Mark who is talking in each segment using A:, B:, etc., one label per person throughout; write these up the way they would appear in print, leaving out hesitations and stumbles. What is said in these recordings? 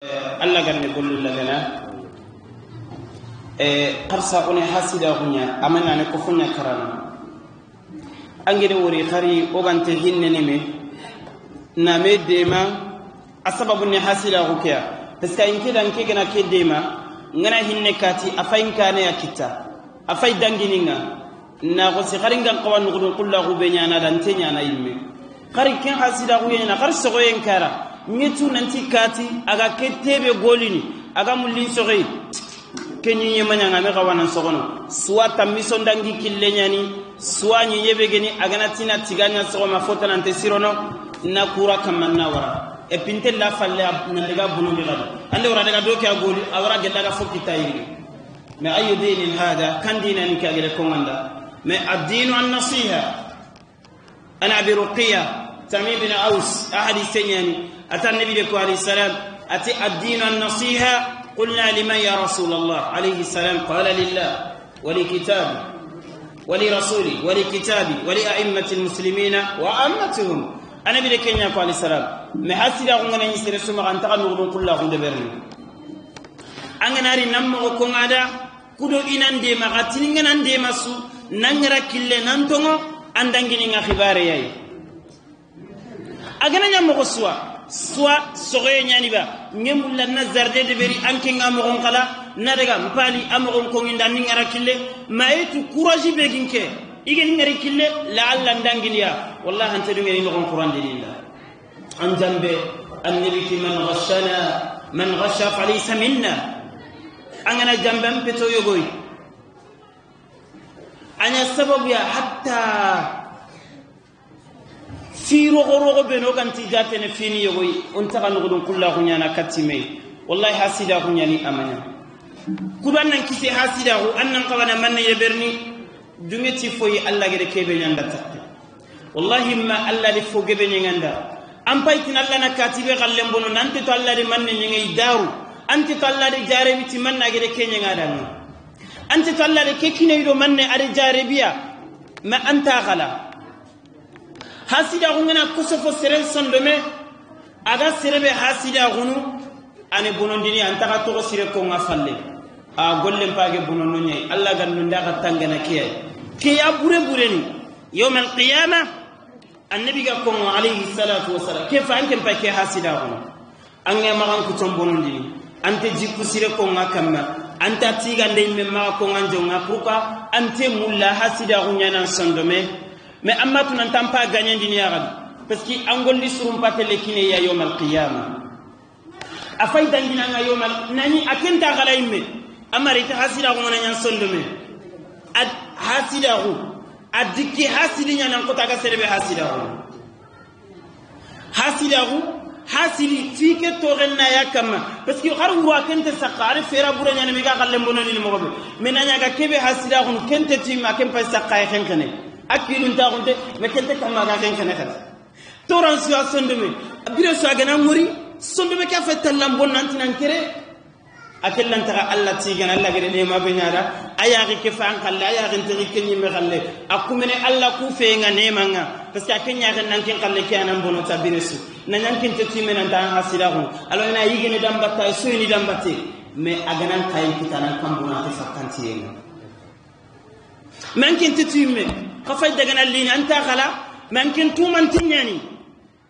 A: Allah ganne gollu lagana qarsa one hasida gunya amana ne ko funya karana angere wori khari o gante hinne neme na me dema asababu ne hasida gukya parce que inke dan ke gana ke dema ngana hinne kati afain kane yakita afai dangininga na go si kharinga qawan gudun kullahu benyana dan tenya na imme khari ken hasida gunya na khar sogo yenkara ngetu nanti kati aga ketebe golini aga mulin sogi kenyi yemanya ngame kawana sogono suata misondangi killenyani suanyi yebegeni aga natina tiganya sogo mafota nante sirono na kura kamanna wara e pinte la falle nandaga bunu digado ande wara daga doki agoli awara gelaga fokita yiri ma ayu dinin hada kan dinan ka gele komanda ma ad-dinu an-nasiha ana bi ruqiya tamim bin aus ahadi senyani أتى النبي عليه السلام أتى الدين النصيحة قلنا لمن يا رسول الله عليه السلام قال لله ولكتابه ولرسوله ولكتابه ولأئمة المسلمين وأمتهم أنا بلك عليه السلام محسد أغنى يسير سمع أن تغنى كل أغنى دبرني أنا ناري نمو كون هذا كدو إنان ديما غتين إنان ديما سو نغرا كله نانتونغو أندانجيني خباري أي أغنى نمو سوا soit sogoye nyani ba ngemulla na zarde de beri anke ngamogon kala na daga mpali amogon ko nginda ni ngara kille maitu courage be ginke igen ngari kille la alla ndangiliya wallahi ante ngari no qur'an dililla an jambe annabi man ghasha falaysa minna angana jambe ampeto yogoy anya sababu ya hatta fi rogo beno ganti jatene fini yogoy on taga nugudun kullahu nyana katime wallahi hasida ko nyani amanya kudan nan kise hasida ko annan qawana manne yeberni dungeti foyi alla gede kebe nyanda tatte wallahi ma alla de fo gebe nyanda am paytin alla na katibe gallem bono nante to alla de manne nyngay daru anti to alla de jare biti manna gede kenya ngada no anti to alla de kekine do manne are jare biya ma anta khala hasida gungana kusofo sere sondome aga serebe hasida gunu ane bonondini antaka to sire ko ngafalle a gollem paage bonono nyai alla ganno ndaga tangana ke ya bure ni yawm al qiyamah annabi ga ko alayhi salatu wassalam ke fa anke pa ke hasida gunu ange magan ku ton bonondini ante jikku sire ko ngakamma anta tiga ndey me ma ko nganjo ngapuka ante mulla hasida gunyana sondome mais amma tu n'entends pas gagner dunia parce que angoli surum patele kine ya yawm al-qiyamah afay dangina nga yawm nani akenta galaime amari ta hasida ko nanya sondome ad hasida ko adiki hasidinya nan ko taga serebe hasida ko hasili fike to renna yakama parce que xaru wa kente sakare fera buranya ne mi ga galle bononi ni mo be menanya ga kebe hasida ko kente tima kempa sakay xenkene akilun ta gonte me kente kama ga ken kana kala toran su sondome bire su agana muri sondome ka fetallam bonnanti nan kere akellan ta Allah ti gana Allah gede ma be nyaara ayaki ke fa an kala ayaki nti kenyi me khalle akumene Allah ku fe nga ne manga parce que akenya kan nan ken khalle ke anan bono ta bire su nan yan ken ti men tan hasira gon alo na yigene dambata su ni dambate me aganan kay kitana kambuna ta fakanti yenga man ken ti men خفاي دغنا لين انت خلا ممكن تومن تنياني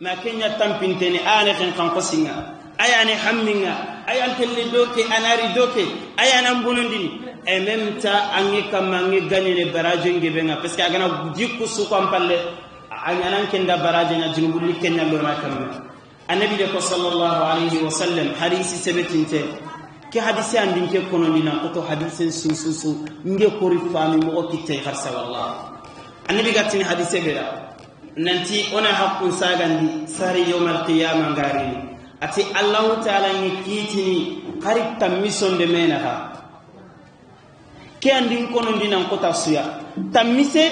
A: ما كنيا تامبينتني اني خن قسينا اياني حمينا ايان تلي دوكي اناري دوكي ايان امبونندي اي ميم تا اني كاماني غاني براجين غيبنا باسكو اغنا جيكو سوكو امبالي ايان كندا براجين جنبولي كنيا لوما كام النبي صلى الله عليه وسلم حديث سبتنته كي حديث اندين كي كونونينا كوتو حديث سوسوسو نغي كوري فامي مو كيتي خرسا والله النبي قالتني حديث بلا ننتي أنا حق ساغندي ساري يوم القيامة غاريني أتي الله تعالى يكيتني قريب تميسون دمينها كي عندين كونون دينا نقطع سويا تميسي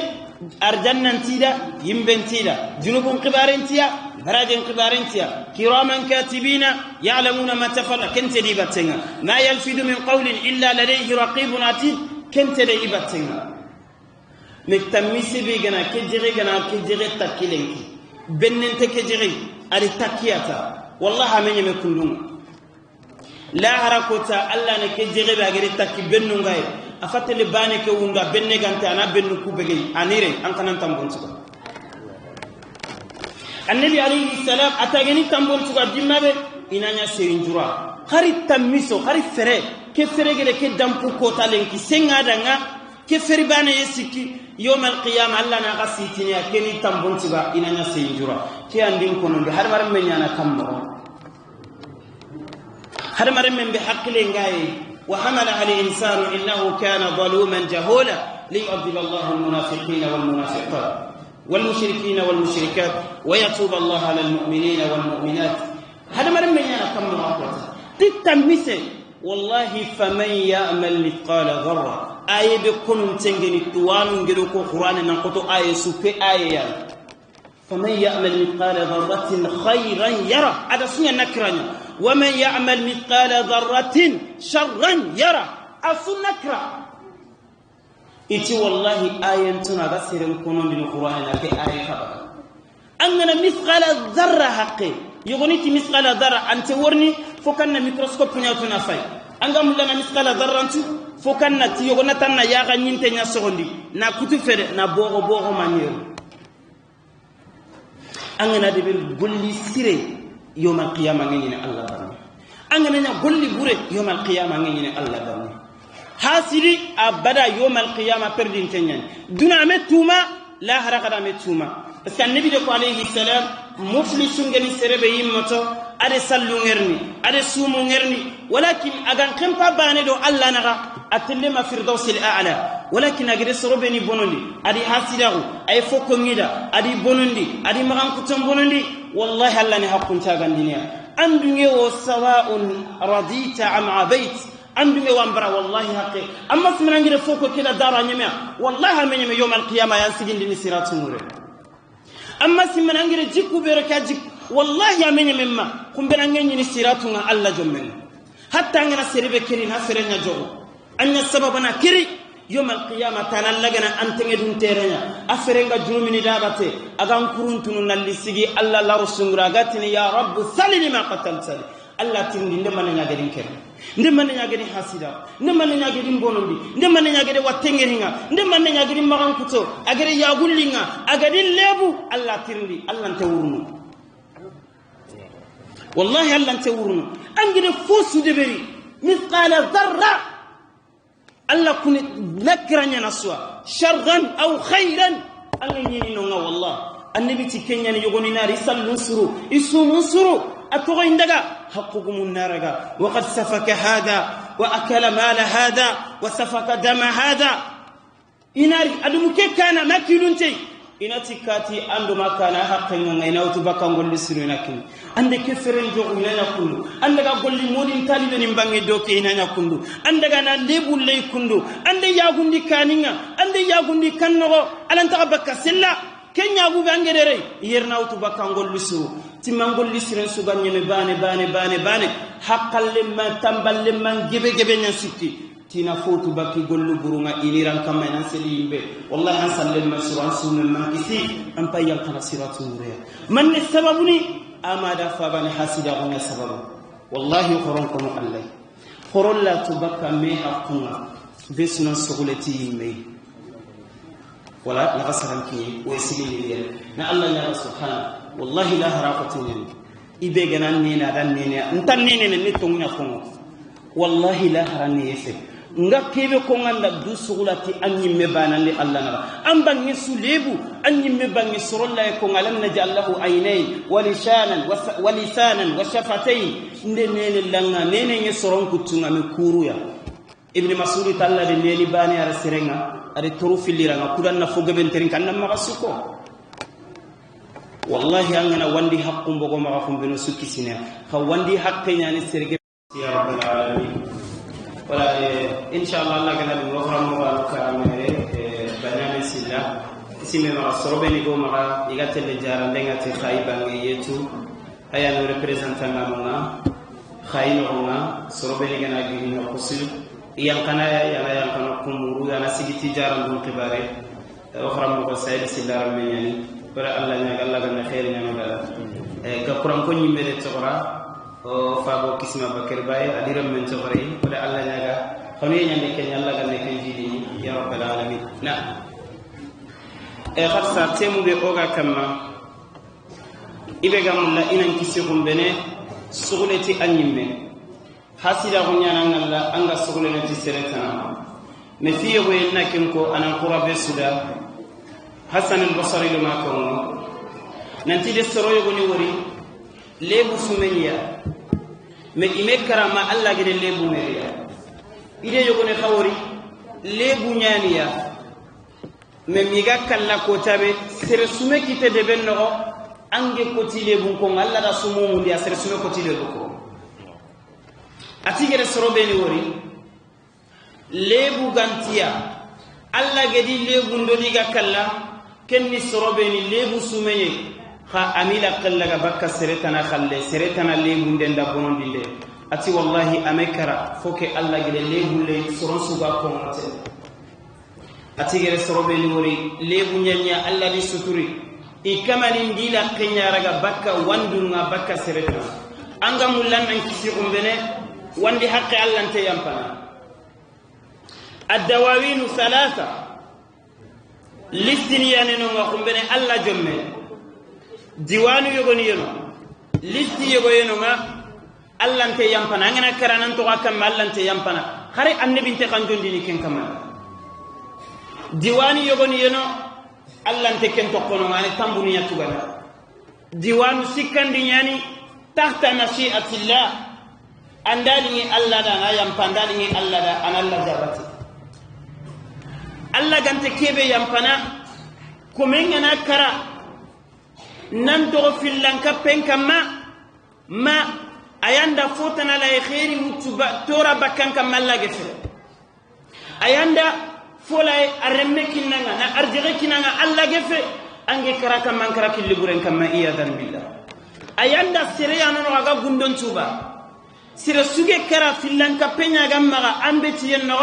A: أرجان ننتيدا يمبنتيدا جنوب قبارين تيا براجين قبارين تيا كراما كاتبين يعلمون ما تفعل كنت دي باتنga ما يلفظ من قول إلا لديه رقيب عتيد كنت دي باتنga مكتمسي بيجنا كجري تكيلنكي بننت كجري أري تكياتا والله من يمكنون la harakota alla ne ke jege ba gere takki bennu ngay afatele bane ke wunda benne gante ana bennu kubege anire an kanan tambon suka annabi alayhi salam atageni tambon suka dimmabe inanya serinjura hari tamiso hari fere ke fere gele ke dampu kota lenki senga danga ke fere bane yesiki يوم القيامة الله نغسيتني أكني تنبون تبا إنا نسي جرا كي عندين كونون بهر مرة من يانا كمرو هر مرة من بحق لنجاي وحملها الإنسان إنه كان ظلوما جهولا ليعذب الله المنافقين والمنافقات والمشركين والمشركات ويتوب الله على المؤمنين والمؤمنات هر مرة من يانا كمرو تتمسي والله فمن يأمل مثقال ذرة آية بكون تنجني توان جلوكو قرآن نقطو آية سوكي آية فمن يأمل مثقال ذرة خيرا يرى هذا سنة نكرانيا ومن يعمل مثقال ذرة شرا يرى أصل نكرا إتي والله آية تنا بسير كونون بالقرآن نكي آية خبر أننا مثقال ذرة حقي يغنيتي مثقال ذرة أنت ورني فكنا ميكروسكوب نيوتنا فاي أنغام لنا مثقال ذرة أنت فكنا تيغنا تنا ياغا نينتي نيا سوندي نا كوتو فر نا بوغو مانير أننا دبل غولي سيري يوم القيامة نيني الله بارني أننا غولي بوري يوم القيامة نيني الله بارني حاصلي أبدا يوم القيامة بردين تنين دون أمتوما لا هرقنا أمتوما بس النبي عليه السلام مفلسون غني سربي يمتو ade sallu ngerni ade sumu ngerni walakin agan kempa bane do alla naga atellema firdausil a'la walakin agede sorobeni bonondi adi hasidagu ay fokko ngida adi bonondi adi magan kutum bonondi wallahi alla ni hakkun tagandinya andunge wo sawa'un radita am abait andunge wambara wallahi haqqi amma smanangire fokko kila dara nyemea wallahi amenyeme yawm alqiyama yansigindi ni siratu mure amma smanangire jikku beraka jikku والله يا مني مما كم بنعني نسيراتنا الله جمعنا حتى أنا سربي كرين هسرنا جو أن السبب أنا كري يوم القيامة تنالجنا أنت عندهم تيرنا أفرنجا جرومني دابته أجان كرنتون نالسيجي الله لا رسول راجتني يا رب سلني ما قتلتني الله تندي نمنا نجدين كريم نمنا نجدين حسيدا نمنا نجدين بونودي نمنا نجدين واتنجرينا نمنا نجدين مغان كتو أجري ياغولينا أجري لبو الله تندي الله تورنو والله هل أنت ورنا أنجد فوس دبري مثقال ذرة الله كن نكرنا نسوا شرا أو خيرا أنجني نونا والله النبي تكني يقولي نار يسال نصرو يسوم نصرو أتوغين دعا حقكم النار وقد سفك هذا وأكل مال هذا وسفك دم هذا إنار أدمك كان ما كيلونتي inati kati ando makana haqqan ngayna utubaka ngolli sirunakin ande keferen jogu inanya kundu ande ga golli modin talibe ni bangi doke inanya kundu ande ga na lebul lay kundu ande yagundi kaninga ande yagundi kannogo alanta bakka sella kenya bu bangedere yerna utubaka ngolli siru timangolli siren sugan nyeme bane haqqal limma tambal limma gebe nyasikki tina fotu baki gollu burunga iniran kama nan selimbe wallahi an sallal masran sunan man kisi an payal kana siratu muriya man sababuni amada fabani hasida gona sababu wallahi qoron kono allah qoron la tubaka me hakuna besna sugulati yimme wala la qasaran ki wesilili na allah ya subhanahu wallahi la haraqatun ibe ganan ni na dan ni ntan ni ni tongunya kongo wallahi la harani yefe nga kebe ko nganda du sugulati anyi mebanande allah na amba ngisulebu anyi mebangi sorolla ko ngalam najallahu aynay wa lisanan wa shafatayn ndenene langa nene ngi soron kutunga me kuruya ibn mas'ud talla de neni bani ara serenga ade toru filiranga kudanna fogaben terin kanna magasuko wallahi angana wandi haqqum bogo magafum beno sukisina ka wandi haqqe nyani serge ya rabbal alamin wala inshallah Allah kana dum wafram mubarak amere banana silla isime ma sorobe ni go ma igatelle jara ndengati khayba ngi yetu aya no representant ngamona khayno nga sorobe ni gana gi no kusil yang kana kumuru yana sigiti jara ndum kibare wafram ko sayid silla rameni bara Allah nya Allah gana khair nya ngala ga kuran ko nyimbere tsora o fabo kisma bakir baye adiram men sofare ko Allah nyaga xoni ñande ken Allah ga nek jidi ya rabbal alamin na e khatsa temu be oga kamma ibe gamulla inan kisirun bene suguleti anyimme hasida ko nyana ngalla anga suguleti seretana me fiye ko yenna kenko anan qurabe suda hasan al-basri lama ko nanti de soro yogo ni wori lebu sumenya me ime karama Allah gede lebu meriya ide yogo ne khawori lebu nyaniya me miga kala ko tabe sere sume kite de benno ange ko tile bun ko Allah da sumu mu dia sere sume ko tile ko atigere soro be ni wori lebu gantiya Allah gedi lebu ndoni ga kala kenni soro be ni lebu sumenye ha amila qallaga bakka seretana khalle seretana lebu ndenda bonondinde ati wallahi amekara foke Allah gele lebu le soron suga ko ngote ati gere sorobe ni wori lebu nyanya Allah di suturi ikamani ndila kenyaraga bakka wandunga bakka seretana anga mullan nan kisi umbene wandi haqqi Allah nte yampana ad-dawawin thalatha listini no ngakumbene Allah jomme diwanu yogoni yeno listi yogo yeno nga Allah nte yampana ngana karanan to akam Allah nte yampana khare annabi nte kanjondi ni ken kama diwani yogoni yeno Allah nte ken to kono ngani tambuni yatugana diwanu sikandi nyani tahta mashi'atillah andali Allah da na yampandali ni Allah da an Allah jabati Allah gante kebe yampana kumenga na kara nan to fillanka penkama ma ayanda fotana la khairi mutuba tora bakanka mallage fe ayanda fola aremme kinanga na arjige kinanga Allah gefe ange karaka mankara killiburen kama iyadan billah ayanda sire yanono aga gundon tuba sire suge kara fillanka penya gamma ambe tiyenno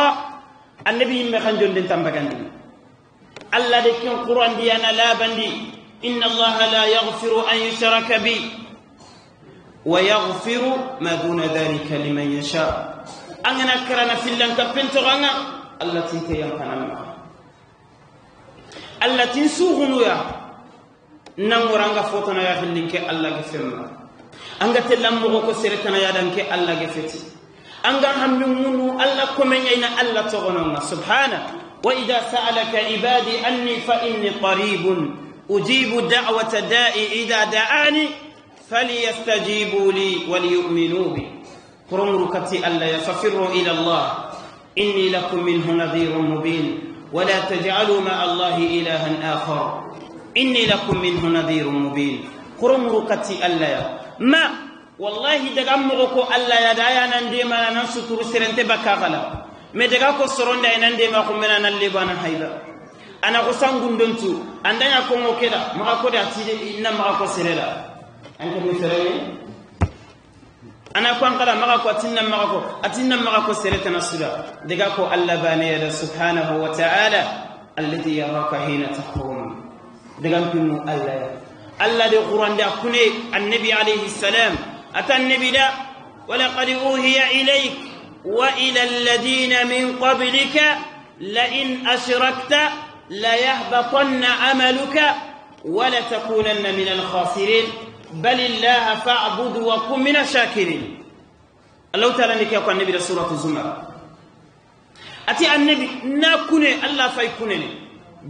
A: annabi yimme khanjonde tambagandi Allah de kin Qur'an diyana la bandi inna Allah la yaghfiru an yushraka bi wa yaghfiru ma duna dhalika liman yasha angana karana fillanka pento ganga Allah tinte yankanama Allah tin sughunu ya namuranga fotona ya hillinke Allah gefemma anga telammo ko seretana ya danke Allah gefeti anga hammunu Allah komenya Allah togononga subhana wa idha sa'alaka ibadi anni fa inni qaribun ujibu da'wata da'i idha da'ani falyastajibu li waliyu'minu bi qurumru kati Allah yafirru ila Allah inni lakum minhu nadhirun mubin ولا تجعلوا مع الله إلها آخر إني لكم منه نذير مبين قرم ركتي الله ما والله دغمغو الله يدايا نندي ما نسطر سرنت بكاغلا مدغاكو سروندا نندي ما خمنا نلبانا هيدا انا غسان غندنتو اندانيا كونغو كدا ما كو دا تي ان ما كو سرلا انت مسرني انا كون قال ما كو تين ما كو اتين ما كو سرتنا سودا دغاكو الله باني سبحانه وتعالى الذي يراك حين تقوم دغامبيمو الله دي قران دا كوني النبي عليه السلام اتى النبي دا ولقد اوحي اليك والى الذين من قبلك لئن اشركت ليحبطن عملك ولتكونن من الخاسرين بل الله فاعبد وكن من الشاكرين الله تعالى نكي يقول النبي سورة الزمر أتي النبي ناكوني الله فيكونني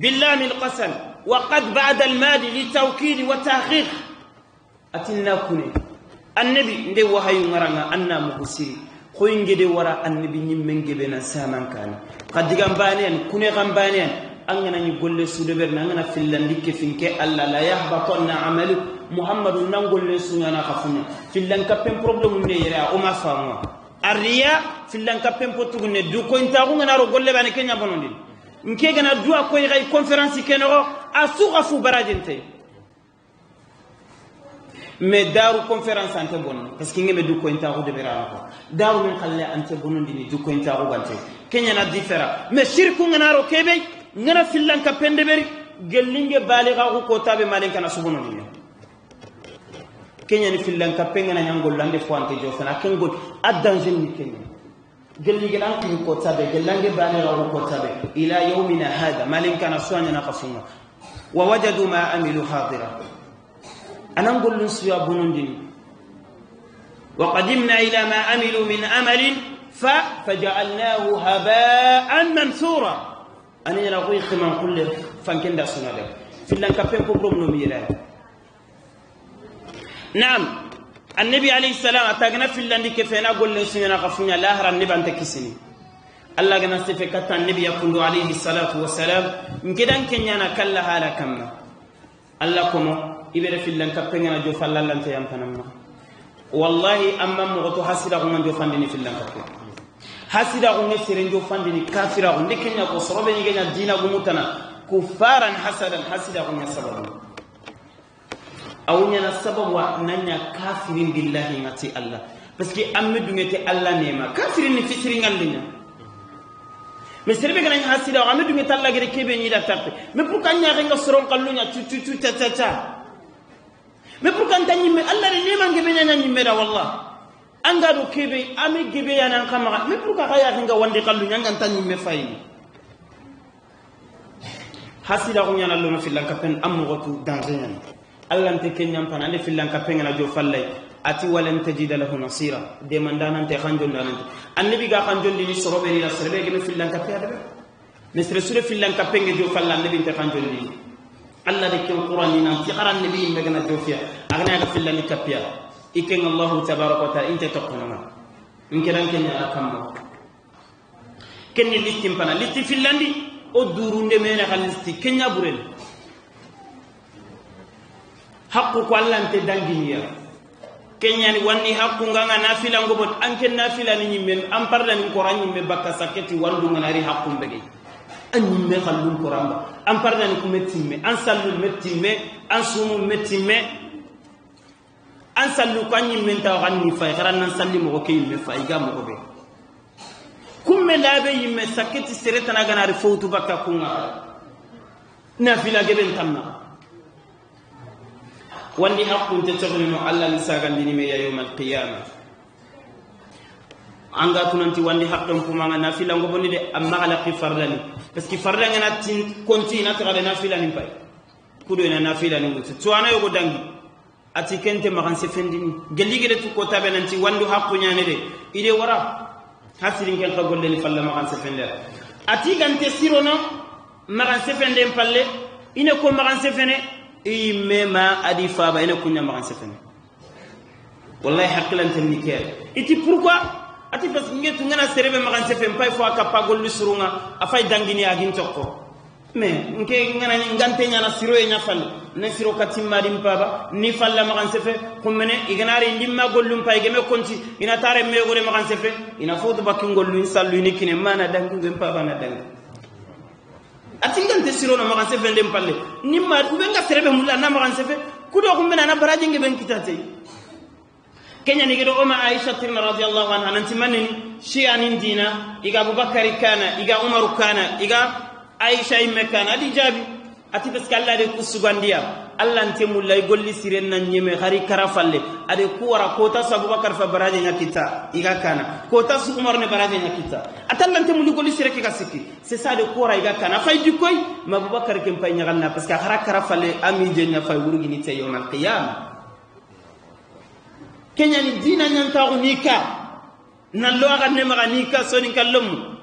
A: باللام القسم وقد بعد الماد للتوكيد والتحقيق أتي ناكوني النبي ندي وهي مرنا أنا مبصري خوين جدي ورا النبي نمن جبنا سامان كان قد جنبانين كوني جنبانين أننا نقول لسودبر نحن في اللندك فينك الله لا يحبطن عمله محمد نقول لسونا خفنا في اللندك بين problem نيرا وما فهموا الرياء في اللندك بين بتقول ندو كون تاعون أنا رجول لبنان كنيا بنودين إنك أنا دوا كوي غاي كونفرنس كنوا أسوق أفو براجنتي مدارو كونفرنس أنت بون بس كينغ مدو كون تاعو دبرانو دارو من خلّي أنت بنودين دو كون تاعو بنتي كنيا نديفرا مشيركون أنا ركبي ngana fillan ka pendeberi gellinge baliga ko tabe malen kana subono ni kenya ni fillan kapenga na nyangol lande fo ante jofana kengol adanjen ni kenya gelli gelan kin ko tabe gelange bane rawo ko tabe ila yawmina hada malin kana suanya na qasunga wa wajadu ma amilu hadira anangol lun suya bunundini wa qadimna ila ma amilu min amalin faja'alnahu haba'an mansura ani na qoy khiman kulli fankenda sunade fillan kapen ko problem no mira نعم النبي عليه السلام أتاقنا في اللي كفينا قول لسنا غفونا لا هر النبي أنت كسني الله جنا استفكت النبي يقول عليه الصلاة والسلام إن كده كن يانا كلا هلا كم الله كم يبر في اللي كفينا جو فلا لنت يمتنم والله أما مغتو حسيرهم من جو فندني في اللي كفينا حسيرهم نسيرين جو فندني كافرهم لكن يا قصربني جنا الدين قمتنا كفارا حسدا حسيرهم يسببون أو نينا السبب وننيا كافرين بالله نتي الله بس كي أمدو نتي الله نيما كافرين نفسرين الله مسير بيجنا نحاسي ده أمدو نتي الله غير كيبي نيدا تابي مبروك أني أغنى سرون قلونا تو تو تو تا تا تا مبروك أنت نيمة الله نيما نجيبنا نيمة ده والله أنغادو كيبي أمي كيبي أنا نكمل مبروك أغايا أغنى واندي قلونا أنت نيمة فايني حاسي ده أغنى الله ما في الله كفن أمغتو دانزين الله أنت كن يمكن أن في اللان كفين على جو فلي أتي ولن تجد له نصيرا دمان دانا أنت خنجون دانا النبي قا خنجون دي سربي لا سربي كم في اللان كفين هذا مثل سورة في اللان كفين جو فلا النبي أنت خنجون دي الله ذكر القرآن لنا تقرأ النبي مجنا جو فيها أغنى في اللان كفين إكن الله تبارك وتعالى أنت تقولنا يمكن أن كن أكمل كن اللي تيمبنا اللي في اللان دي أدورون دمنا خلصتي كن يبورن hakku ko Allah ante danginiya kenyani wanni hakku nganga nafila ngobot anke nafila ni nyimmen am parla ni ko ranyi me bakka saketi wandu nganari hakku mbege anyi me khallul quramba am parla ni ko metimme an sallul metimme an sumu metimme an sallu ko anyi men taw ganni fay kharan nan salli mo ko yimme fay ga mo ko be kumme labe yimme saketi sereta na ganari fawtu bakka kunga nafila geben tamna واني حق تتغنم الله لساقن ديني يا يوم القيامة anga tunanti wandi haqqam fumanga nafila ngoboni de amma ala qifardani parce que fardanga na tin continue na tare nafila ni pay kudo ina nafila ni mutu to ana yogo dangi ati kente magan se fendini gelige de ko tabe nanti wandu haqqu nyane de ide wara hasirin ken ka golle ni falla magan se fende ati gante sirono magan se fende palle ine ko magan se fene imema adi faba ina kunya magan se fene wallahi haqilan tan nikel iti pourquoi ati parce que ngetu ngana serebe magan se fem pay fo akapa gollu surunga afay dangini agin tokko mais nke ngana ni ngante nyana siro e nyafal ne siro katimma dim baba ni falla magan se fe kumene iganari ndimma gollum pay geme konti ina tare me gore magan se fe ina fodu bakki gollu insallu ni kine mana dangi ngem baba na dangi ati ngante siro no magan se fe ndem palle nimma ubenga serebe mulla na magan se fe kudo kumena na baraje ngeben kitate kenya nigedo oma Aisha tirna radiyallahu anha nanti manni shi'anin dina iga Abubakar kana iga Umar kana iga Aisha imme kana adi jabi ati parce Allah de kusugandiya Allah nte mullay golli siren nan nyeme hari karafalle ade kuwara kota Abubakar fa baraje nyakita iga kana kota su Umar ne baraje nyakita atalla nte mulli golli sireke ka sikki c'est ça de kuwara iga kana fay dikoy ma Abubakar kem pay nyagalna parce que hara karafalle ami jenya fay wurugini te yawmal qiyamah kenya ni dina nyanta unika na lo aga ne maganika soni kallum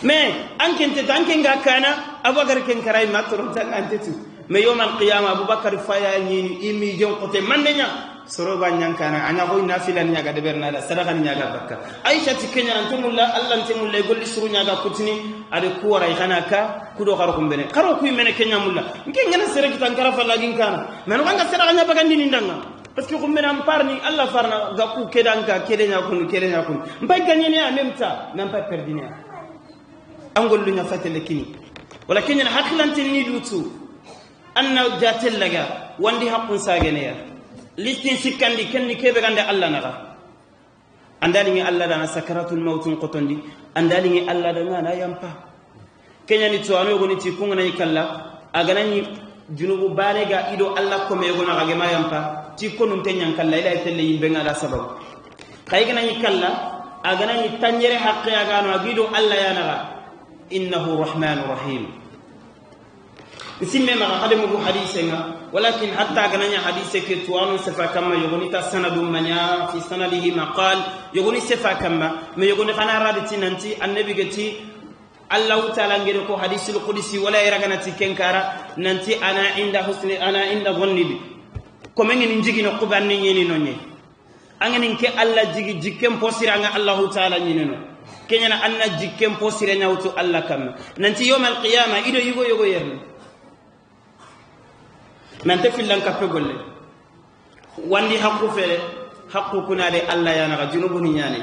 A: mais ankente tankenga kana Abubakar ken karay matro tan antetu mais yawm al qiyamah Abubakar faya ni imi jon kote mandenya soroba nyankana anya ko nafila nyaga de bernada sadaka nyaga bakka Aisha tikenya antumullah Allah antumullah golli suru nyaga kutini ade kuwara ikhanaka kudo karo kumbene karo kuimene kenya mulla ngena sere kitankara falagin kana men wanga sadaka nyaga ndini ndanga parce que ko menam parni Allah farna gaku kedanka kedenya kun mbay ganyene en même temps même pas perdine angol lu nya fatele kini wala kenya hakilante ni dutu anna jatel laga wandi haqqun sagene ya listin sikandi kenni kebe gande Allah naga andali ngi Allah dana sakaratul maut qotondi andali ngi Allah dana na yampa kenya ni to anu goni ti kunga nay kala aganani junubu banega ido Allah ko me gona ga mayampa ti konun tenyan kala ila telle yimbe ngala sabab kaygana ni kala agana ni tanjere haqqi agano agido Allah yanaga innahu rahmanur rahim isimme ma khadimu hadithenga walakin hatta gananya hadithe ke tuwanu sefa kama yogoni ta sanadum manya fi sanadihi maqal yogoni sefa kama me yogoni khana raditi nanti annabi gati Allah ta'ala ngere ko hadithul qudsi wala iraganati kenkara nanti ana inda dhanni bi ko men ni jigi no qubanni nyeni nonye angani ke Allah jigi jikem posiranga Allah ta'ala nyeni no kenyana anna jikem posire nyawtu Allah kam nanti yawmal qiyamah ido yugo yerni nante fillan kappe golle wandi hakku fere hakku kunade Allah yana ga junubu ni nyane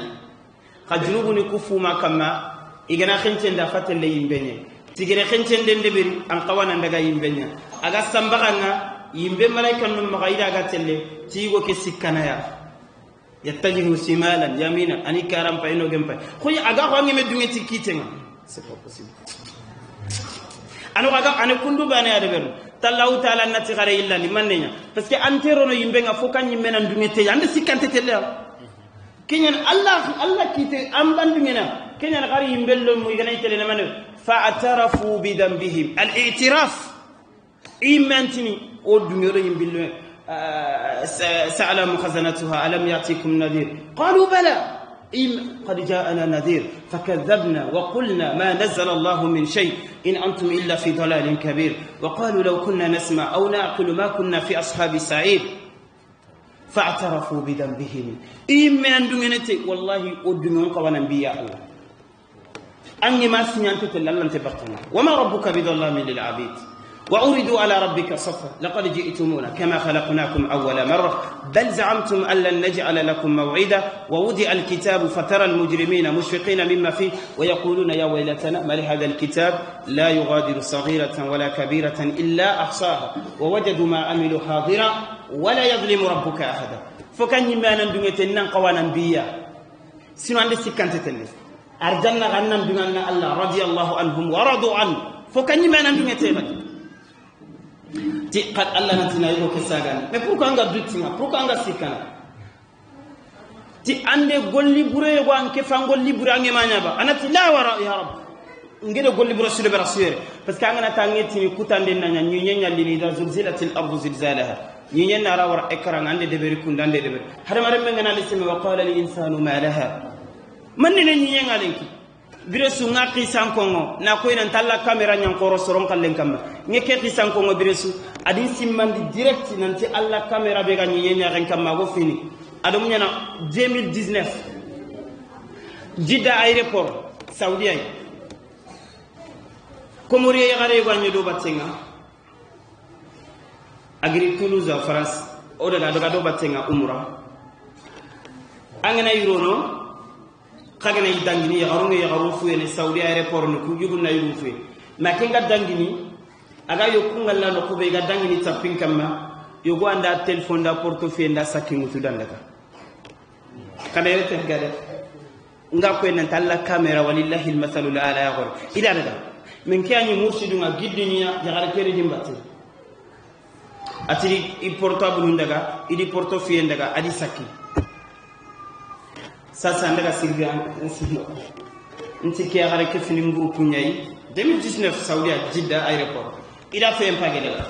A: ka junubu ni kufuma kama igana khencenda fatelle yimbenye tigere khencende ndebiri an qawana ndaga yimbenya aga sambaganga yimbe malaikan num magaida ga telle tigo ke sikkana ya yattajihu simalan yamina ani karam pa ino gempa khoy aga ko ngeme dunge tikitenga c'est pas possible anu aga ane kundu bane ya deberu tallahu ta'ala nati gare illa ni manenya parce que antero no yimbe nga fokan yimme nan dungete yande sikante telle kenyan Allah kite ambandu ngena kenyan gare yimbe lo mu igana telle man fa'tarafu bi dhanbihim al-i'tiraf imantini o dungero yimbe lo sa'ala khazanatuha alam ya'tikum nadhir qalu bala قد جاءنا نذير فكذبنا وقلنا ما نزل الله من شيء إن أنتم إلا في ضلال كبير وقالوا لو كنا نسمع أو نعقل ما كنا في أصحاب السعير فاعترفوا بذنبهم إما أن دمنتي والله أدمون قوانا بيا الله أني ما سنيانت تلالن تبقنا وما ربك بظلام للعبيد وأردوا على ربك صفا لقد جئتمونا كما خلقناكم أول مرة بل زعمتم أن لن نجعل لكم موعدا ووضع الكتاب فترى المجرمين مشفقين مما فيه ويقولون يا ويلتنا ما لهذا الكتاب لا يغادر صغيرة ولا كبيرة إلا أحصاها ووجدوا ما عملوا حاضرا ولا يظلم ربك أحدا فكان يمانا دنيتنا قوانا بيا سنو عند سكان تتلف أرجلنا غنم دنيانا الله رضي الله عنهم ورضوا عنه فكان يمانا دنيتنا ti qad Allah natina yego ke sagani mais pourquoi anga dutima pourquoi anga sikana ti ande golli bure yego anke fangol libure ange manyaba anati la wara ya rab ngede golli bure sule berasure parce que anga tangeti ni kutande nanya nyenya lini da zulzilatil ardu zilzalaha nyenya na rawar ekran ande de beri kundande de beri hada mare mengana lisimi wa qala lil insanu ma laha manne nyenya ngalenki biresu ngaki sankongo na ko ina talla camera nyang koro soron kallen kamma ngeke ki sankongo biresu adi simmandi direct nanti alla camera be ganyi nyenya ren kamma go fini adum nyana 2019 Jeddah aéroport Saudi ay komori ya gare ganyi do batsenga agri Toulouse France o daga do batsenga umra angana yurono kagana idangini ya garunga ya garufu ne Saudi aéroport no kujugu na yurufu ma kenga dangini aga yokunga la no kube ga dangini tapin kamma yogo anda telephone da portefeuille da sakingu tudandaka kada yete gade nga ko en talla camera walillahi almathalu ala yaghur ila daga min kani mursidu nga giddinya ya gara kere dimbati atiri i portable ndaga idi portefeuille ndaga adi sakki sasa ndaga sirga ntiki ya gara ke fini groupe nyai 2019 Saudi Jeddah aéroport ila fe empage daga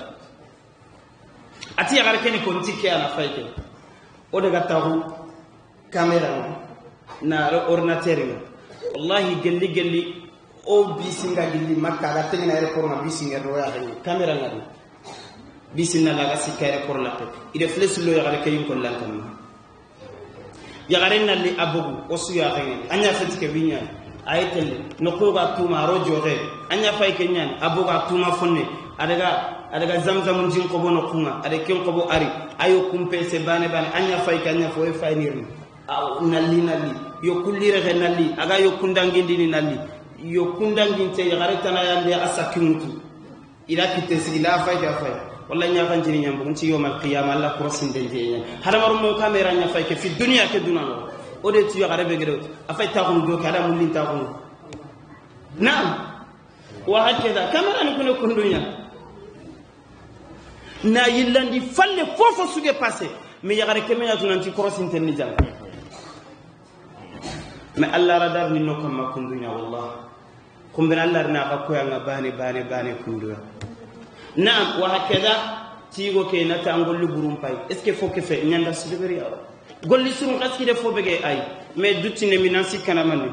A: ati ya gara ke ni ko ntiki ala fayke o daga tahu camera na ordinateur wallahi gelli o bisinga gelli makka da tengina aéroport na bisinga do ya ni camera ngadi bisinna la ga sikka aéroport la pe ide flex lo ya gara ke yin ko lantam ya gara nalli abugu o su ya gani anya fetike binya ayetel no ko ga tuma rojo re anya fay ke nyan abuga tuma fonne adaga zamzam jin ko bono kuma ade ken ko bo ari ayo kumpe se bane anya fay ke anya fo e fay nirni nalli yo kullire ke nalli aga yo kundangindini nalli yo kundanginte yagaretana yande asakimutu ila kitesi ila fayda fay wallahi nya kan jini nyambu nci yawmal qiyamah Allah crossing de jenya hada marum mo camera nya fay ke fi dunya ke dunano o de tu yagarebe gede afay ta khunu do kada mulin ta khunu naam wa hakeda camera ni kuno kundunya na yillandi falle fofo suge passé mi yagare kemenya tunanti cross interni jalla mais Allah radar ni no kam makundunya wallah kumbena Allah na ka ko yanga bane kunduya naam wa hakada tigo ke nata angolli burum pay est ce que faut que fe nyanda sudeberi aw golli sunu qaski de fo bege ay mais duttine minansi kanamani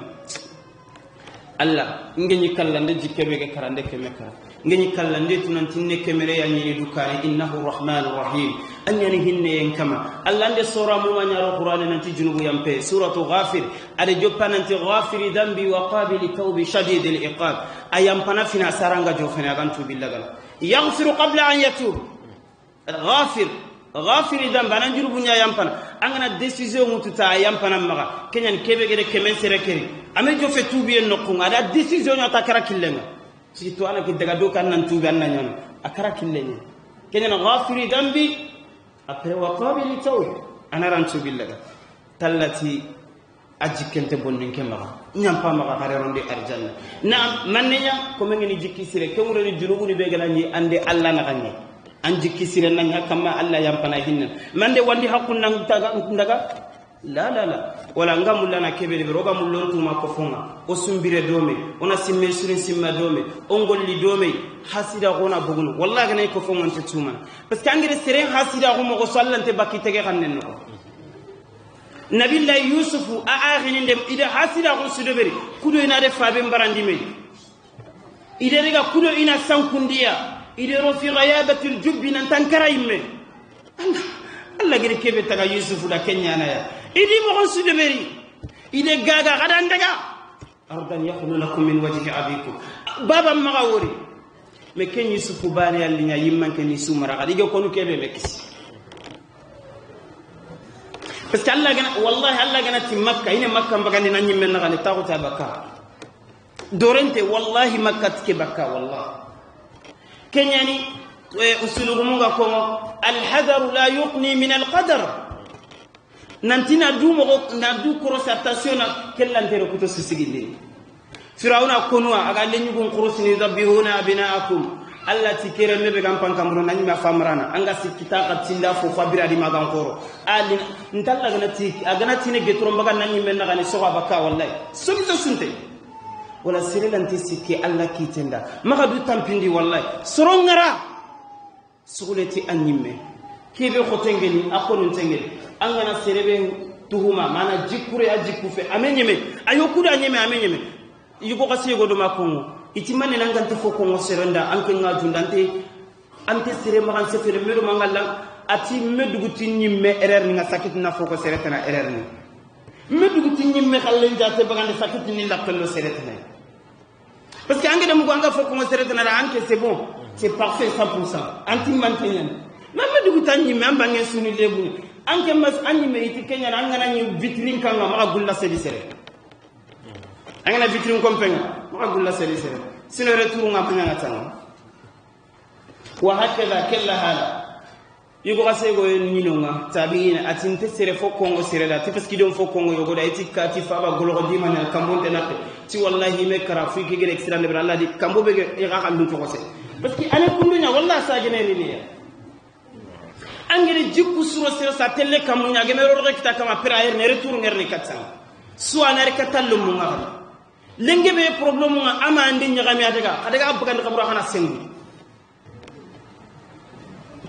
A: Allah ngeni kallande jikkebe ge karande ke mekara ngeni kallande tunantinne kemere ya nyiri dukani innahu rahmanur rahim anyani hinne en kama Allah ande sura mu wanyaro qur'an nanti junubu yampe suratu ghafir ade joppananti ghafiri dambi wa qabili tawbi shadidil iqab ayam pana fina saranga jofena gantu billagal yaghfiru qabla an yatub ghafir dambi anan junubu nya yampana angana decision mututa yampana maga kenyan kebe gede kemen serekeri ame jofe tubi en nokunga da decision nya takara killenga si to ana ke daga do kan nan tubi anna nyano akara killenga kenyan ghafiri dambi après wa qabili tawb ana rantu billaga tallati ajikente bondin kemaga nyampa maga hareronde arjanna na mannya ko mengeni jikki sire kemure ni junubu ni be gala ni ande alla na ganni an jikki sire nan yakama alla yampana hinna mande wandi hakun nan daga la wala ngamulla na kebele roga mullontu mako fonga o sumbire dome ona simme surin simma dome on golli dome hasida gona bugunu wallahi ganay ko fonga nte tuma parce que angere seren hasida go mo sallante bakki tege xannen no nabillahi yusuf a akhini dem ida hasida go sudeberi kudo ina de fabe mbarandi me ide rega kudo ina sankundiya ide ro fi ghayabatil jubbi nan tankara imme Allah gere kebe taga yusuf da kenyana ya idi mo sudeberi ide gaga gadan daga ardan yakhlu lakum min wajhi abikum baba magawori me ken yusuf bani allinya yimman ken sumara gadi go konu kebe bekis parce que Allah gana wallahi Allah gana ti makka ina makka mbagani nan yimmen na gani taquta bakka dorente wallahi makka tike bakka wallahi kenyani usulugumu ga ko al hadaru la yuqni min al qadar nantina du mo na du constatation na kellantere ko to sisiginde firawna konwa aga lenyugo khurusni dabihuna abinaakum Allah tikere mebe gam pankamro nani ma famrana anga sikita qatinda fo fabira di magan koro ali ntalla gana tik agana tine getro mbaga nani men na gani soga baka wallahi sunta sunte wala sirilanti sikki Allah kitenda maga du tampindi wallahi sorongara suguleti anyimme kebe khotengeni akonu tengeni angana serebe tuhuma mana jikure ajikufe amenyeme ayokuda anyeme amenyeme yugo kasego do makongo itimane nangante foko serenda anke ngajundante ante sere magan sefere medo mangalla ati meduguti nyimme erer ni ngasakit na foko seretana erer ni meduguti nyimme khallen jate bagande sakit ni lakalo seretana parce que angede mu anga foko seretana anke c'est bon c'est parfait 100% anti mantenyan na meduguti nyimme ambangen sunu lebu anke mas anyime iti kenya angana ni vitrine kanga ma gulla sedi sere angana vitrine kompenga ma gulla sedi sere sino retour ngapanya ngatanga wa hakala kella hala yugo kasego nyinonga tabina atinte sere fokongo sere da parce que don fokongo yogo da etika ti faba golo dimana kambonde natte ti wallahi me kara fu ki gere extra ne Allah di kambo be e ga xandu to kose parce que ane kundunya wallahi sa gene ni angere jikku suro sere sa telle kamunya gemero rek ta kama prayer ne retour ngerni katsan soit na rek tallu mu ngam lenge be problème nga ama andi nyagami adaga bugan xabro xana sengu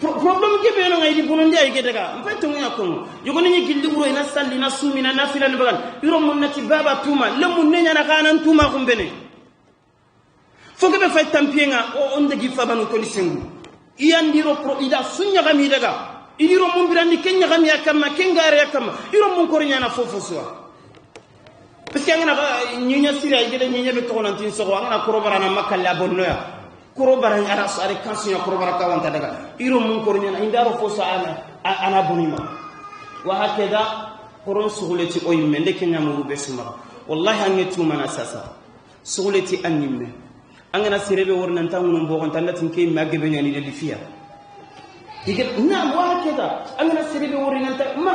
A: problème ke be no ngai di bonondi ay gedega mfayto munya ko yugo ni gilli buro ina salli na sumi na nafila ni bagan yuro mun nati baba tuma lemu nenya na kanan tuma kumbene foke be fay tampienga o onde gi fabanu ko ni sengu iyandiro pro ida sunya gami daga idiro mun birandi kenya gami akama kengare akama yuro mun ko nyana fofo soa parce que ngana nyinya sira igede nyinya be to nantin so ngana korobara na makalla bonnoya korobara ara so are kansunya korobara ka wanta daga iro mun kornya indaro fo sa ana bonima wa hakeda koron suguleti o yimme de kenya mu be suma wallahi angetu mana sasa suguleti annimme angana sirebe wornan tangun bo gon tandatin ke magge be nyani de lifiya dige na wa hakeda angana sirebe wornan ta ma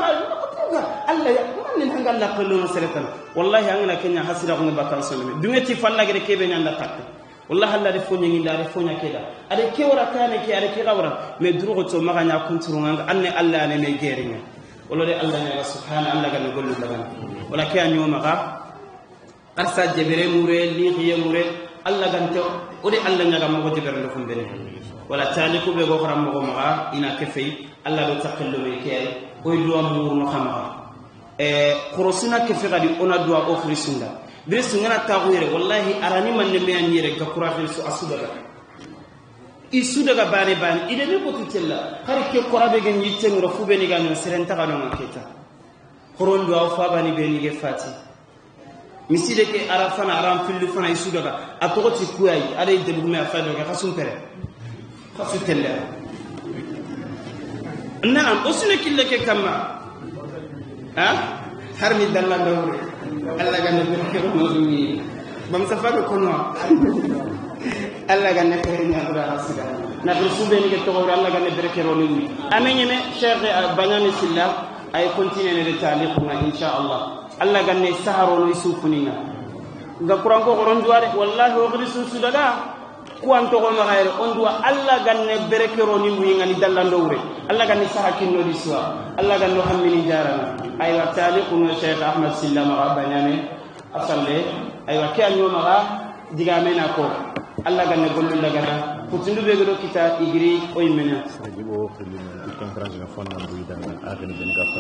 A: Allah ya man hangal la qallu seretan wallahi angana kenya hasira ko bakkan sonme dungeti falla gere kebe nyanda takko والله الله رفوني من الله رفوني كذا أري كي ورا كان كي أري كي غورا مدروغ تو ما غنى كنترون أن الله أنا ميجرين والله الله يا سبحان الله كان يقول لنا ولا كان يوم غا أرسل جبريل موري لي موري الله كان تو ودي الله نجا ما هو جبريل لكم بني ولا تالكوا بغفر مغمغا إنا كفي الله لو تقلوا بكير ويدوا مور مخمغا خرسنا كفي غادي أنا دوا أخرى سندا بس نحن تغيير والله أراني من نميان يرك كقرآن في السوداء السوداء باني باني إذا نبغى تلا هاري كقرآن بيجي يتم رفو بني كانوا سرنتا كانوا مكيتا قرآن دوا فاباني بني كفاتي مسيرة كأرافنا أرام في اللفنا السوداء أتوقع تكوي على يدبوا ما أفادوا كخسون كره خسون تلا نعم أصلا كل كما هرمي دلنا دوري Allah ganna berkero modumi bam safaga kono Allah ganna kere nyadura rasida na rusube ni ke to Allah ganna berkero ni amenye me cheikh banyani silla ay continue ne taliq na insha Allah Allah ganna saharo no isufuniga ga kuran ko ron duare wallahi o grisu sudaga ko an to ko ma gaire on duwa Allah ganna berkero ni mu ngani dallando wure Allah ganna sahakin no diswa Allah ganna hammini jarana aywa taliquna Cheikh Ahmad Silla ma banyane asalle aywa kyan yo ma digamena ko Allah ganna gollu lagana kutundu be godo kita igri o yimena sajibo khilina conférence na fonna duida agene ben gafta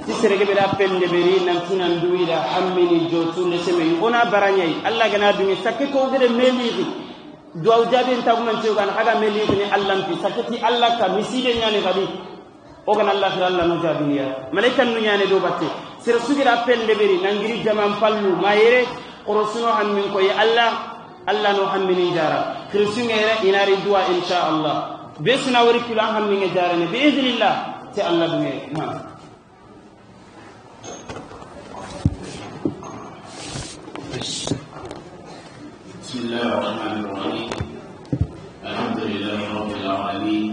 A: ci serege be da pende beri nan tunan duida hammini jotu ne seme ona baranyai Allah gana dumi sakke ko gede meliri duaw jabe tagman ci gan aga meliri ni Allah fi sakati Allah ka miside nyane gadi ogan Allah fi Allah no jabiya malaikan nu nyane do batte sir sugira pende beri nangiri jaman pallu mayere qorosuno hammin ko ya Allah Allah no hammini jara krisunere inari dua insha Allah besna wari kula hammin jara ne bi idhnillah ta Allah dume ma
B: bismillahir rahmanir rahim alhamdulillahi rabbil alamin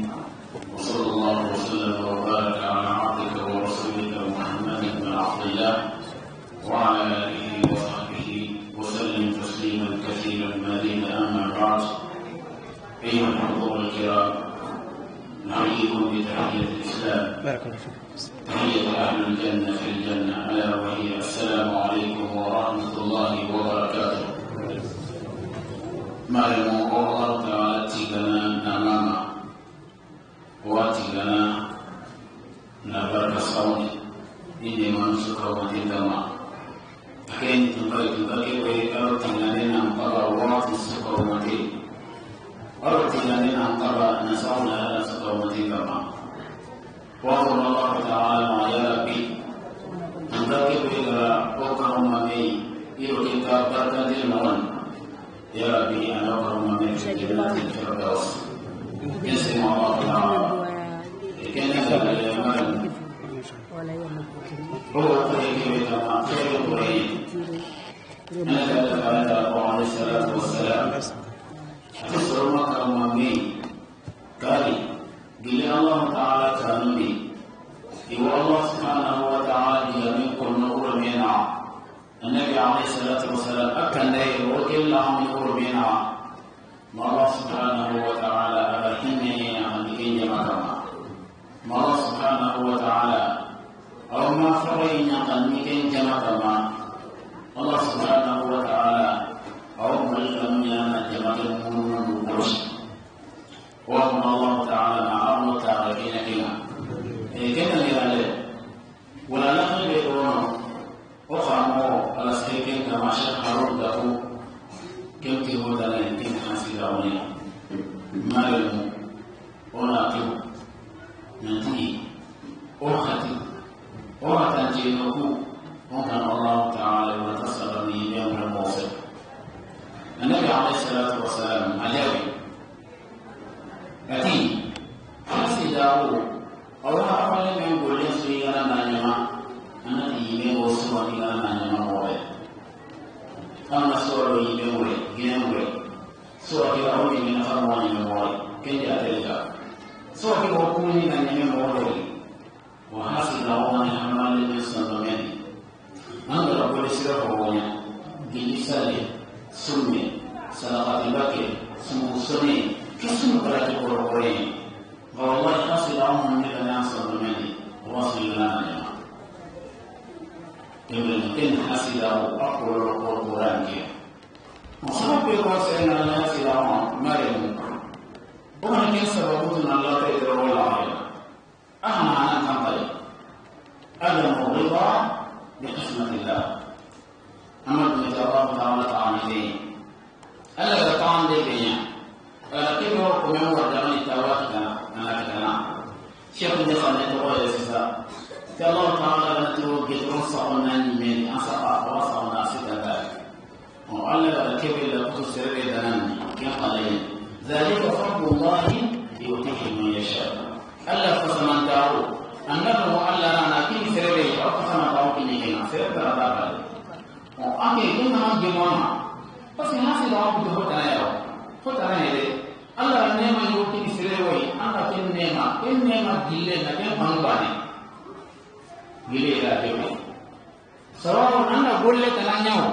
B: وصلى الله وسلم وبارك على عبدك ورسولك محمد بن عبد الله وعلى اله وصحبه وسلم تسليما كثيرا مزيدا اما بعد ايها الحضور الكرام نحييكم بتحيه الاسلام تحيه اهل الجنه في الجنه الا وهي السلام عليكم ورحمه الله وبركاته ما لم الله تعالى تيغنا ناماما wati gana na barka sauni inda man suka wani dama akai tunkai tunkai wai karoti na ne na kaba wati suka wani karoti na ne na kaba na sauna na suka wani kama wa Allah ta'ala ma ya rabbi tunkai wai ga oka umma mai iro kita barka dil mawan ya rabbi ana oka umma mai jannatin firdaus اسم الله تعالى كان هذا اليوم هو طريق كما خير الطريق نزل على عليه الصلاه والسلام تسر مكه امامي قال قال الله تعالى كانني يقول الله سبحانه وتعالى يمكن نور بينا النبي عليه الصلاه والسلام اكن لا يوكل الله من نور بينا الله سبحانه وتعالى أبهني عن كين جمعنا الله سبحانه وتعالى أو ما فرينا عن كين جمعنا الله سبحانه وتعالى أو ما لم ينا جمعنا وش وهم الله تعالى مع الله تعالى كنا كنا يعلم ولا نقل بيرونه وفهمه على سكين كما شهروا له كم تقول لنا يمكن حسيروني ما لهم وناقب ننتهي أختي وتنجينه وكان الله تعالى وتصلني يوم الموصل النبي عليه الصلاة والسلام عليوي أتي حسيداه أو أفعل من كل شيء أنا نعم أنا إيمان وصولي أنا نعم موعد أما سورة يموري جنوري سورة أولي من فرمان يموري كن جاتلك سورة وكوني من يموري وحسب الله حمال من سنمين أنظر كل سورة وكوني جلسالي سلمي صدقات الباقي سمو سنين كسم برات القرآن والله حصل عمهم من الناس والمني واصل لنا يمكن حصل أقول القرآن كي وسبب يقول سيدنا الناس عمهم مريم ومن كان سببتنا الله تدري ولا علينا أهم أنا تنقل أدم الرضا بقسمة الله أما بن الله تعالى تعالى ألا تطعن دبيا لكن هو كمان ورجعني التوراة أنا كنا شيخ الجسد نتوه يسوع الله تعالى نتوه جدران صعونا من أسقى وصعونا ستة وعلى الكبر لقد سرب دنان يقال ذلك فضل الله يؤتيه من يشاء ألا فسمن دارو أنه ألا أنا كي سرب أو فسمن دارو كي نجنا سرب دارو وأكيد كنا جمعنا بس الناس اللي عم بتقول أنا هذا الله النعمة يوكي بسرعة أنا كن نعمة جيلة نكين بانغاني جيلة لا جيلة سواء أنا بقول لك أنا نياو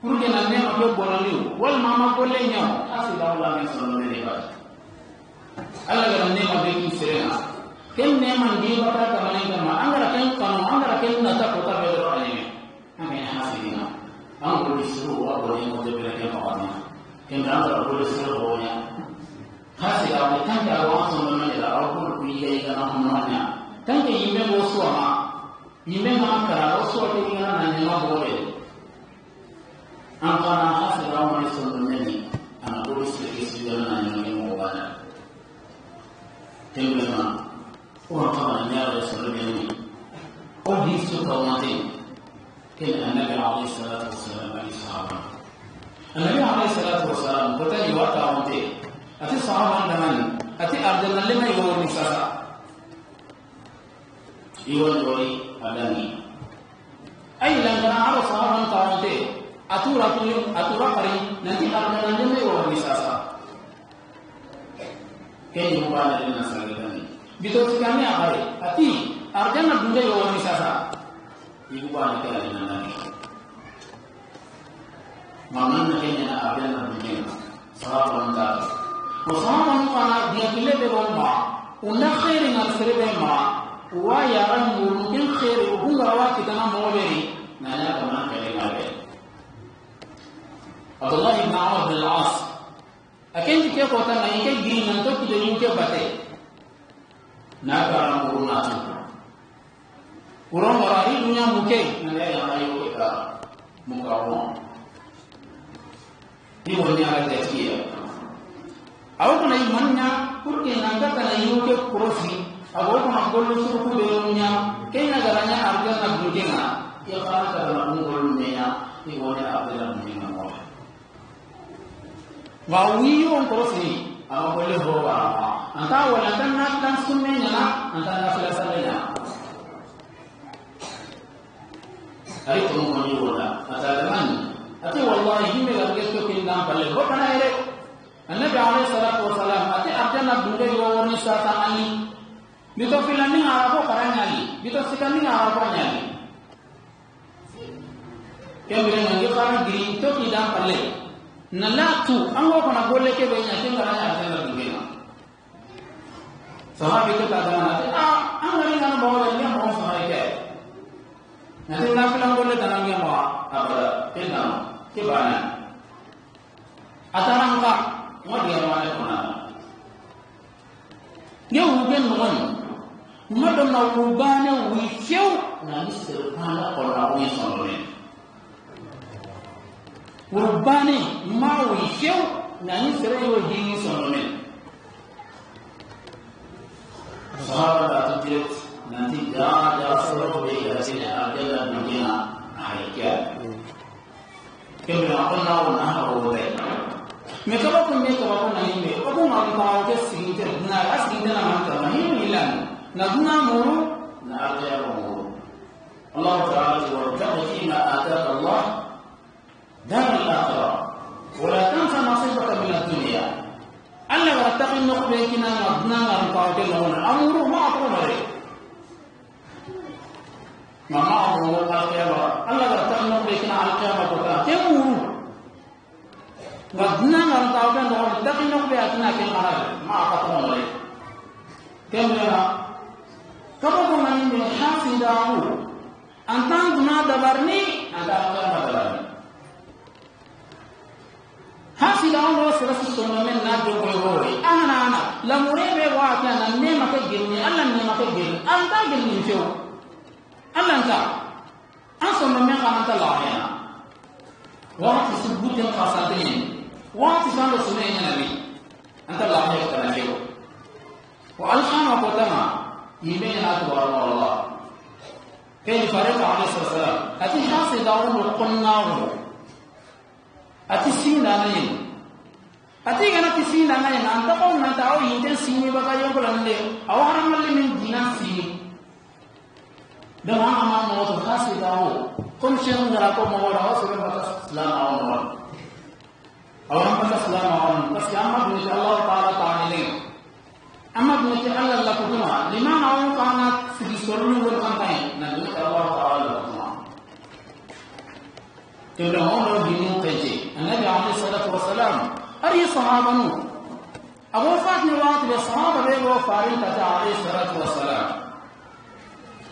B: كل جنا نعمة بقولانيو والماما بقول لي نياو أصل الله من سنة نبات الله النعمة بيجي بسرعة كن نعمة جيلة بتاع كمان كمان أنا كن كانوا أنا كن نتا كوتا بدر عليه أنا حاسينا أنا بقول سرور أقول يوم تبي لك فاطمة كم رأى أقول سرور هونا حاسي أقول كم جاوا سوما من إذا أقول كويه كنا هم نحنا كم كيمة وصوا ما يمة ما كرا وصوا كينا نجمع بوله أنا كنا حاسي أقول من سوما مني أنا أقول سرور نجمع بوانا كم لما هو كمان نيار سرور مني أو ديسو كوماتين كان النبي عليه الصلاة والسلام عليه الصحابة النبي عليه الصلاة والسلام قتل يوقع ونتي أتي الصحابة عندما أتي أرجل لما يقول نساسا يقول أداني أي لما أعرف صحابة تعونتي أتورا قري نتي أرجل لما يقول نساسا كان يقول لنا سالتني بتوسي كامي أقري أتي أرجل لما يقول نساسا ibu bapa kita di mana ni? Mama nak kena apa yang nak bikin? Sahabat anda, sahabat anda dia kile dewan ma, unda khair dengan serba ma, wa ya orang mungkin khair, bunga wa kita nak mau beri, nanya kemana kaya ngabe? Abdullah ibn Amr bin Al-As, akan jika kota naik ke gini nanti kita jumpa bate, nak orang burung nasi. Orang orang ini dunia mungkin, nanti yang lain kita muka orang. Ini bukannya ada dia. Awak kena imannya, kurang nanti kena iuke kurosi. Awak kena golong suruh belumnya, kena garanya harga nak mungkin ah. Ia karena kalau golongnya, ini boleh apa yang mungkin awak. Wawiyo kurosi, awak boleh bawa. Antara awak nak langsung menyala, antara selesainya. Hari kemudian juga, katakan, ati wallahi ini kalau kita kena balik, bukan ada. Nabi Alaihi Wasallam, ati arjana dulu yang orang Islam ini, itu filan ini Arab orang nyali, itu sekarang ini Arab orang nyali. Kemudian kita orang diri itu tidak balik. Nalatu, anggo kena boleh ke banyak yang kerana arjana dulu. Sahabat itu katakan, anggo ini kan bawa dia mau sahaja. Nanti nak bilang boleh tanamnya mau apa? Kenal, kebana? Atarang kak, mau dia mana pun ada. Dia hujan mohon, madam nak ubahnya wisau, nanti serpana orang yang soleh. Ubahnya mau wisau, nanti serpana orang yang soleh. Sahabat atau tidak. Nanti dah seluruh dari sini adalah dunia akhirat. Kemudian apa nak boleh? Mereka pun ini, apa nak tahu ke sekitar, nak sekitar nama kita, ini hilang. Nak guna mulu, nak ada mulu. Allah Taala berkata, "Jika ada Allah dan al-akhirah, wala tansa nasibaka min ad-dunya." Allah berkata, "Inna kita nak guna tahu ke lawan amru ma'ruf." Mama Allah al-qiyamah. Allah berkata, "Kita al-qiyamah kita." Kemuru. atina ke mara ma ka to mare kemna kabo ko ngani ni hasidahu antan duna dabarni anda ka dabarni hasidahu lo sirasu sunna men na do ko hore ana la murebe wa ta na ne ma ka girni Allah ne ma ka girni anta girni feo Allah ka an sunna men ka anta la ya wa tisbutin qasatin wa tisando sunna ya nabi anta la ya ka feo wa alqama qadama يمين أكبر الله كيف فرق عليه الصلاة والسلام أتي حاصل داون قلناه أتي سينا نين أتي كنا تسينا نين أنت قوم نتاو ينتن سيني بقى يوم كلامه أو هرم اللي من دينا سيني دم أمام موت حاصل داون كم شيء نراكو مورا وسبب بس سلام أو مور أو هم بس سلام أو بس يا أما بني الله تعالى تعالى أما بنتي الله لكما لما نعلم كانت في سرنا والقناين نبي الله تعالى لكما كما هو دينه كذي النبي عليه الصلاة والسلام أري صحابنا أبو فاطمة وات بصحابة بيجوا فارين تجا عليه الصلاة والسلام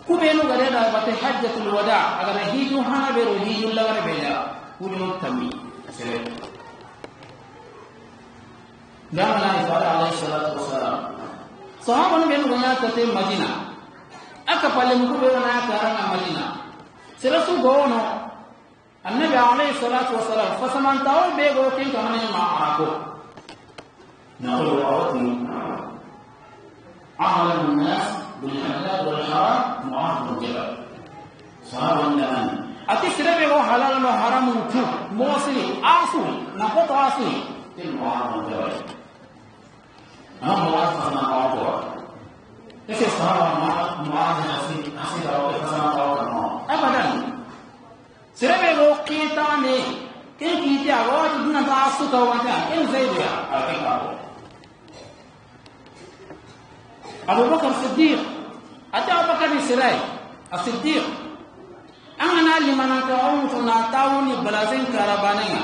B: كبينو غيره بات حجة الوداع أجر هيجو هنا بيرو هيجو لا غير بيجا كلهم تمي دعنا إفادة عليه الصلاة والسلام صحابة بينو غيره تتم مدينة أكبر لمكو بينو كارنا مدينة سلسو غونو النبي عليه الصلاة والسلام فسمان تاول بيجو كين كمان مع عاكو نقول أوتني أعلم الناس بالحلال والحرام معاذ بن جبل صحابة النبي أتي سربه حلال وحرام وتو موصي عاصي نقط عاصي معاذ بن جبل أنا معاذ فسمان أوتوا إيش صحابة معاذ عاصي أو فسمان أوتوا أبدا سربه قيتاني كن كيتي أقوى تدنا تعصو توانتا إن زيدها أبو بكر الصديق أتى أبو بكر السراي الصديق أنا لما نتعاون فنتعاون بلازين كربانيا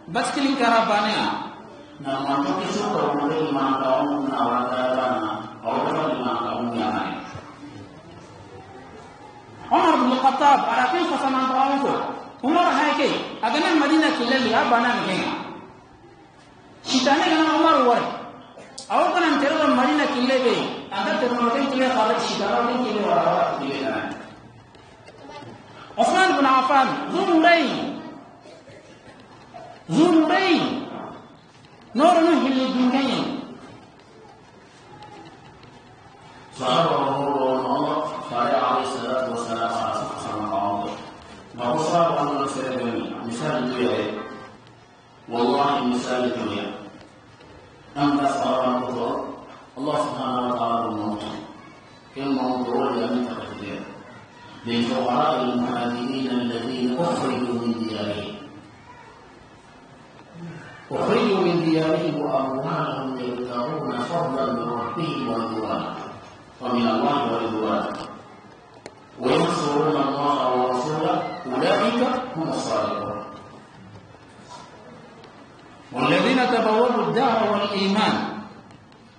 B: بسكلين كربانيا نعم نتوكسو كربانيا لما نتعاون نعواتانا أو بكر لما نتعاون يعنى عمر بن الخطاب على كيف سنتعاون عمر هايكي أغنى المدينة كلها أبانا مهينا شيطاني كان عمر ورد أو كان انتظر المدينة كلها أنت ترمتين كلها خارج شيطاني كلها وراء كلها عثمان بن عفان ذو نورين نور نهل الدنيا صحابة الله صلى عليه الصلاة والسلام على صحابة مقصار أن مثال الدنيا والله مثال الدنيا أنت صار القدر الله سبحانه وتعالى الموت كم موضوع لم تقدر للفقراء المهاجرين الذين أخرجوا من ديارهم وأموالهم يبتغون فضلا من ربهم ورضوانا ومن الله ورضوانا وينصرون الله ورسوله أولئك هم الصادقون والذين تبوأوا الدار والإيمان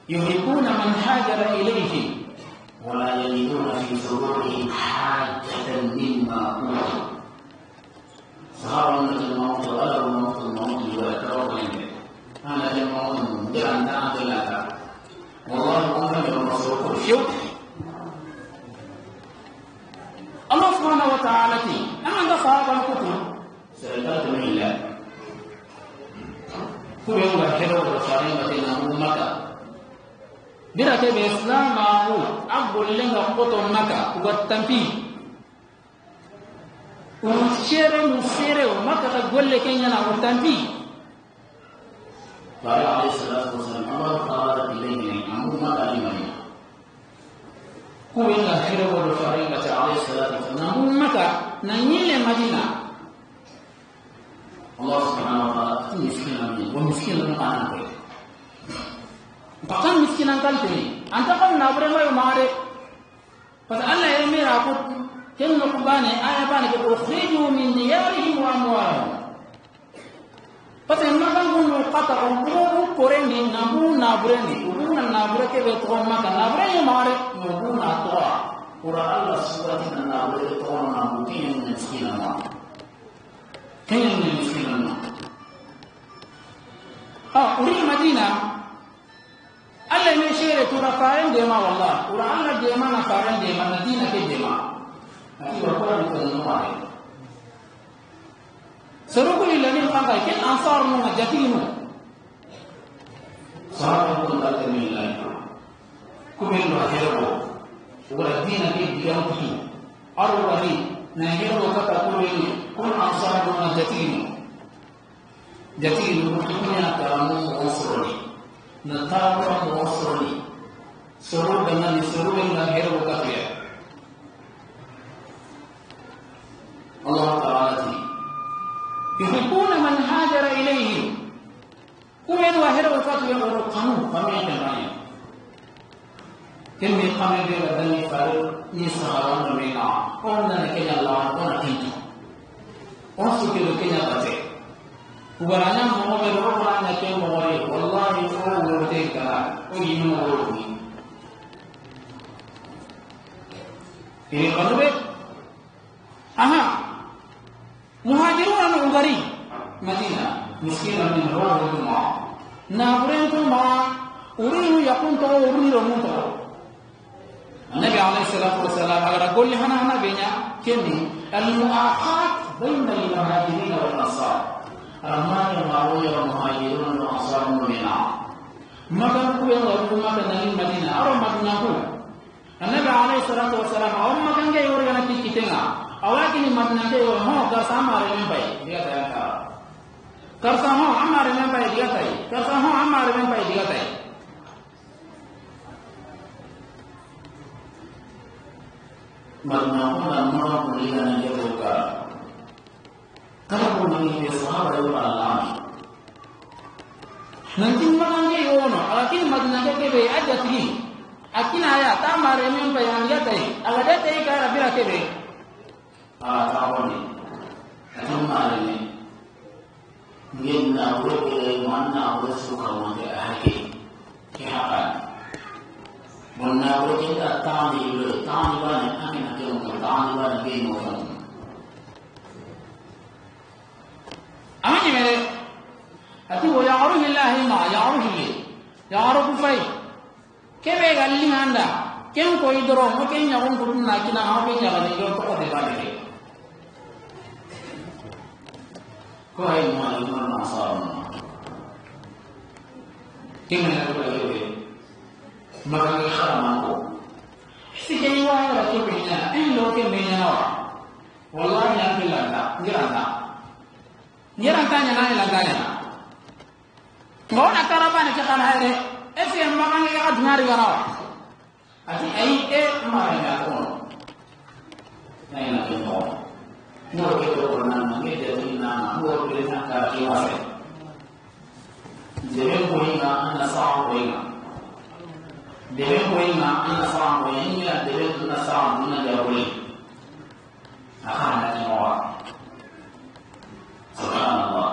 B: يحبون من هاجر إليهم ولا يجدون في صدورهم حاجة مما أوتوا صحابة الموت وألم الموت ويتوقعون أنا الموت جعل دعم الله والله أمر الرسول شوف الله سبحانه وتعالى أنا صحابة الكتب سألت من الله كل يوم الحلو والشريمة إنه مكة بلا كيف إسلام معه أقول لنا قطر مكة والتنفيذ ومسيرة ومكة تقول لك إننا والتنفيذ قال عليه الصلاة والسلام الله تعالى إليه أمر مكة لمن كل يوم الحلو والشريمة عليه الصلاة والسلام مكة ننيل مدينة الله سبحانه وتعالى مسكين ومسكين المعنى كله فكان مسكين كالتني أنت قم نابر ما يمارك فالله يمير أقول كن نقباني آية باني أخرجوا من ديارهم وأموالهم فسيما كانوا قطعوا قلوب
C: korendi nabu naburendi ubuna nabure ke beto maka nabure mare nabu na toa ura Allah subhanahu wa ta'ala nabure to nabu tin miskina ma tin miskina ma uri Madina Allah ne shere tura faran de ma wallah ura Allah de ma na faran de ma Madina ke de ma ati wa ko ko no ma sarukuli lani fanga ke ansar no jatinu sahabu ta min la kumen wa hero ura dina ke diyanti arwadi na hero ka ta kun ansar no jatinu kunya karamu osroni na tawa osroni suru dengan suru dengan hero ka ya Allah Ta'ala يحبون من هاجر إليهم كمن واحد وفات يقول قانون قانون الرأي كم يقام بردني فارغ يسهرون منا قلنا نكيا الله قلنا كنتو أنسك لكيا بتي وبرنا مغمر ربنا نكيا مغمر والله يفعل ورتين كلا وينو ورتي ini kalau aha muhajirun ugari Madinah miskinan min rawal ma naburen to ma urihu yakun to urihu to Nabi alaihi salatu wasalam agar qul hana benya kini al muaqat baina al muhajirin wal ansar ramman maru ya muhajirun wal ansar mina maka ku yang rumah dari Madinah orang Madinah ku Nabi alaihi salatu wasalam orang makan gay orang kita awakini Madinah ke ho garsa amare membai dia kata garsa ho amare membai dia kata garsa ho amare membai dia kata Madinah pun nama pilihan dia buka kalau pun ini sahabat Allah nanti makan ke ono awakini Madinah ke be aja tigi akina ya tamare membai yang dia kata ala dia kata kara bila ke be tahun ini, mungkin nak boleh mana boleh suka mana ahli, kiapan. Mana boleh kita tani mana, angin nak yang tani mana game orang. Amin je. Hati boleh orang hilah ma, ya orang kufai. Kebe galli anda, kem koi dorong, mungkin yang orang turun nak kena apa yang jalan itu tak ada balik. Kau yang malam asal, kini nak berlalu, maka kita mampu. Sekian orang lagi punya, lagi punya orang, wallah yang kelanda, ngeranta yang lain. Kau nak apa nak kita hari, yang makan kita dengar orang. Ati makan kita lain lagi orang. Nur kita orang ni jadi nama, nur kita nak kiwasa. Jadi poinga anda sah poinga. Jadi poinga anda sah poinga ni ada jadi anda sah mana dia boleh. Akan ada orang. Subhanallah.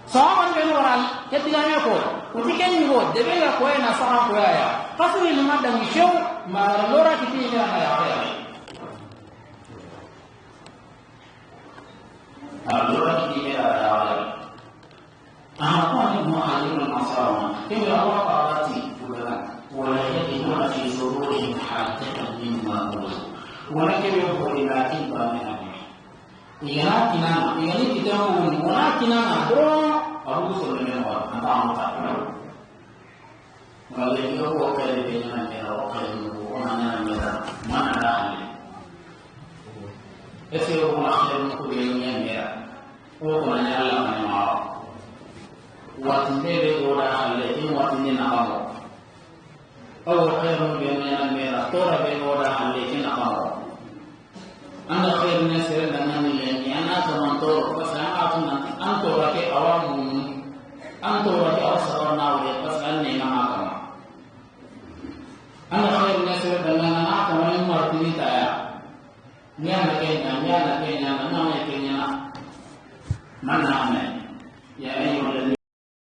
C: Sahabat yang orang ketiganya ko, ketika ni ko, jadi ya ko ina sah ko ya. Pasu ini madam show, maralora kita ni ada. Alura kita ada. Apa yang muhajirun asal? Ini Allah Taala bukan. Walaupun itu masih suruh hajatan mimma ulu. Walaupun itu boleh lagi banyak. Ingat kita mau kinana, bro. Abu Sulaiman orang antara kita. Kalau itu okey dengan dia, okey dengan dia, mana dah. Ese orang akhirnya kuliahnya dia. Orang yang Allah mengalah. Waktu ini orang ahli ini waktu ini nak kamu. Orang akhirnya dia Tora orang ahli ini nak kamu. Anda akhirnya sering dengan ini. Anak teman Tora pasal aku nanti antor lagi awam, antor lagi awal nawar pasal ini nama kamu. Anda akhirnya sering dengan anak teman yang martini saya. Nyana Kenya, mana ame